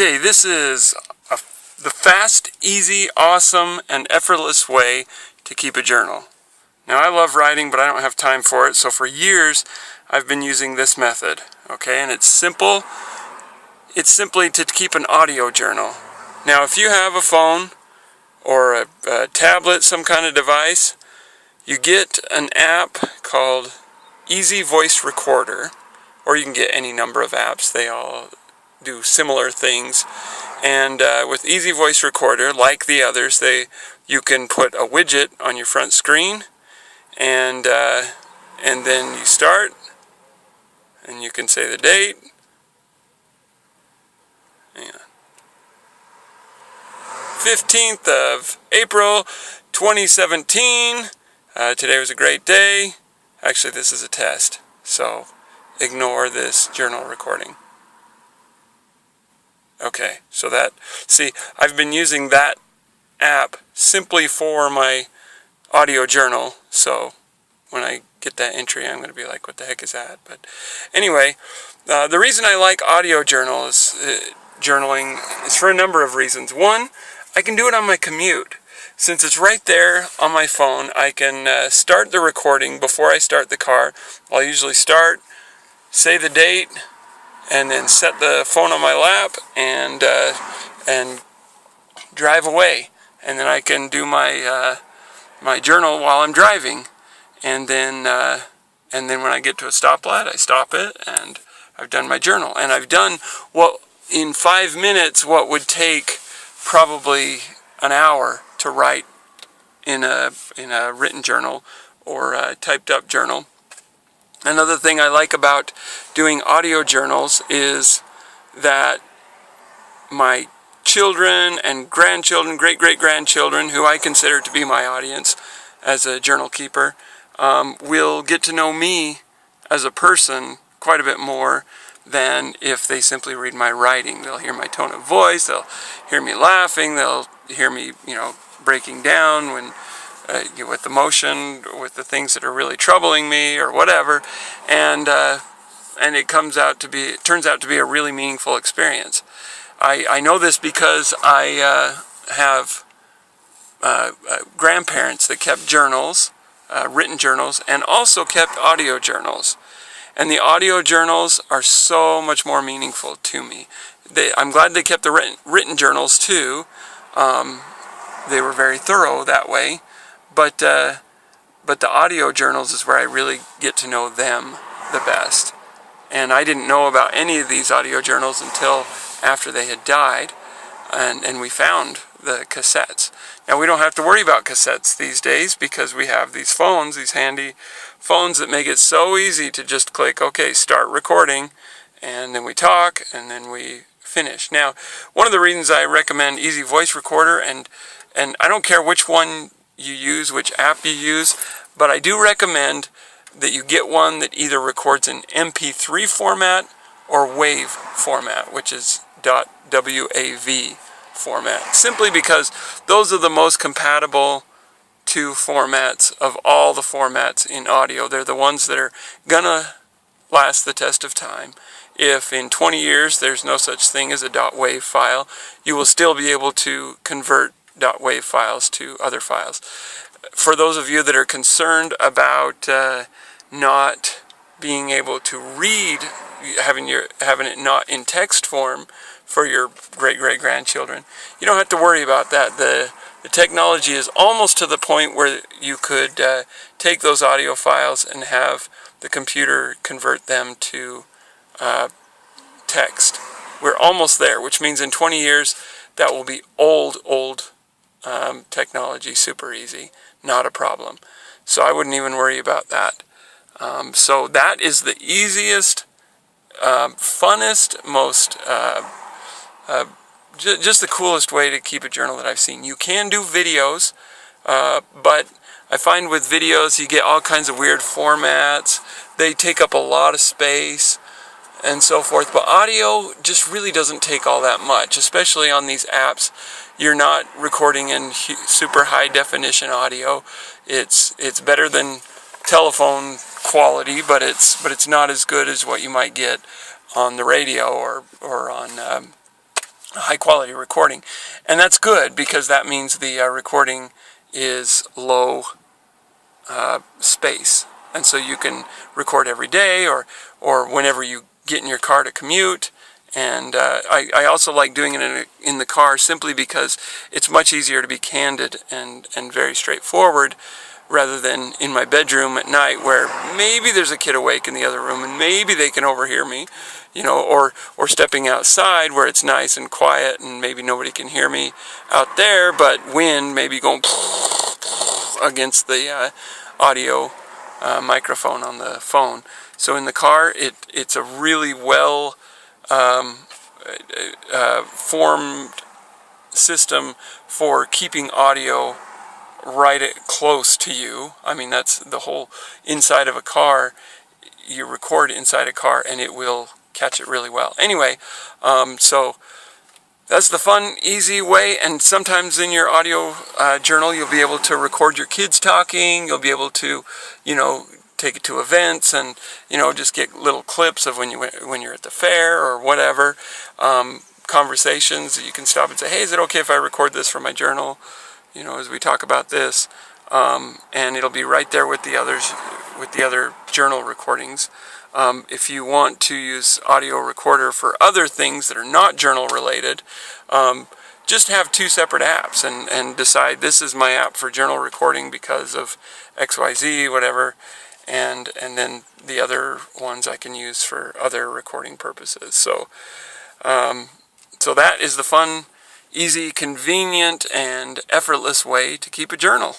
Okay, this is the fast, easy, awesome, and effortless way to keep a journal. Now, I love writing, but I don't have time for it, so for years I've been using this method. Okay, and it's simple. It's simply to keep an audio journal. Now, if you have a phone or a tablet, some kind of device, you get an app called Easy Voice Recorder, or you can get any number of apps. They all do similar things. And with Easy Voice Recorder, like the others, you can put a widget on your front screen, and then you start, and you can say the date. Hang on. 15th of April 2017. Today was a great day. Actually, this is a test, so ignore this journal recording. Okay, so I've been using that app simply for my audio journal, so when I get that entry, I'm going to be like, what the heck is that? But anyway, the reason I like audio journaling is for a number of reasons. One, I can do it on my commute. Since it's right there on my phone, I can start the recording before I start the car. I'll usually start, say the date, and then set the phone on my lap and drive away. And then I can do my journal while I'm driving. And then when I get to a stoplight, I stop it, and I've done my journal. And I've done in 5 minutes what would take probably an hour to write in a written journal or a typed up journal. Another thing I like about doing audio journals is that my children and grandchildren, great-great-grandchildren, who I consider to be my audience as a journal keeper, will get to know me as a person quite a bit more than if they simply read my writing. They'll hear my tone of voice, they'll hear me laughing, they'll hear me, breaking down when with emotion, with the things that are really troubling me or whatever, and it turns out to be a really meaningful experience. I know this because I have grandparents that kept journals, written journals, and also kept audio journals. And the audio journals are so much more meaningful to me. I'm glad they kept the written journals too. They were very thorough that way. But the audio journals is where I really get to know them the best. And I didn't know about any of these audio journals until after they had died, and we found the cassettes. Now, we don't have to worry about cassettes these days because we have these phones, these handy phones that make it so easy to just click, okay, start recording, and then we talk, and then we finish. Now, one of the reasons I recommend Easy Voice Recorder, and I don't care which one you use, which app you use, but I do recommend that you get one that either records in MP3 format or WAV format, which is .wav format, simply because those are the most compatible two formats of all the formats in audio. They're the ones that are gonna last the test of time. If in 20 years there's no such thing as a .wav file, you will still be able to convert .wav files to other files. For those of you that are concerned about not being able to read, having it not in text form for your great-great-grandchildren, you don't have to worry about that. The technology is almost to the point where you could take those audio files and have the computer convert them to text. We're almost there, which means in 20 years that will be old technology, super easy, not a problem. So I wouldn't even worry about that. So that is the easiest, funnest, most just the coolest way to keep a journal that I've seen. You can do videos, but I find with videos you get all kinds of weird formats. They take up a lot of space and so forth. But audio just really doesn't take all that much, especially on these apps. You're not recording in super high definition audio. It's better than telephone quality, but it's not as good as what you might get on the radio or on high quality recording. And that's good because that means the recording is low space. And so you can record every day or whenever you get in your car to commute. And I also like doing it in the car simply because it's much easier to be candid and very straightforward rather than in my bedroom at night where maybe there's a kid awake in the other room and maybe they can overhear me, or stepping outside where it's nice and quiet and maybe nobody can hear me out there, but wind maybe going against the audio microphone on the phone. So in the car, it's a really well formed system for keeping audio right close to you. I mean, that's the whole inside of a car. You record inside a car and it will catch it really well. Anyway, so that's the fun, easy way. And sometimes in your audio journal, you'll be able to record your kids talking. You'll be able to, take it to events and, just get little clips of when you're at the fair or whatever. Conversations that you can stop and say, hey, is it okay if I record this for my journal? As we talk about this, and it'll be right there with the other journal recordings. If you want to use audio recorder for other things that are not journal related, just have two separate apps and decide this is my app for journal recording because of XYZ, whatever, and then the other ones I can use for other recording purposes. So that is the fun, easy, convenient, and effortless way to keep a journal.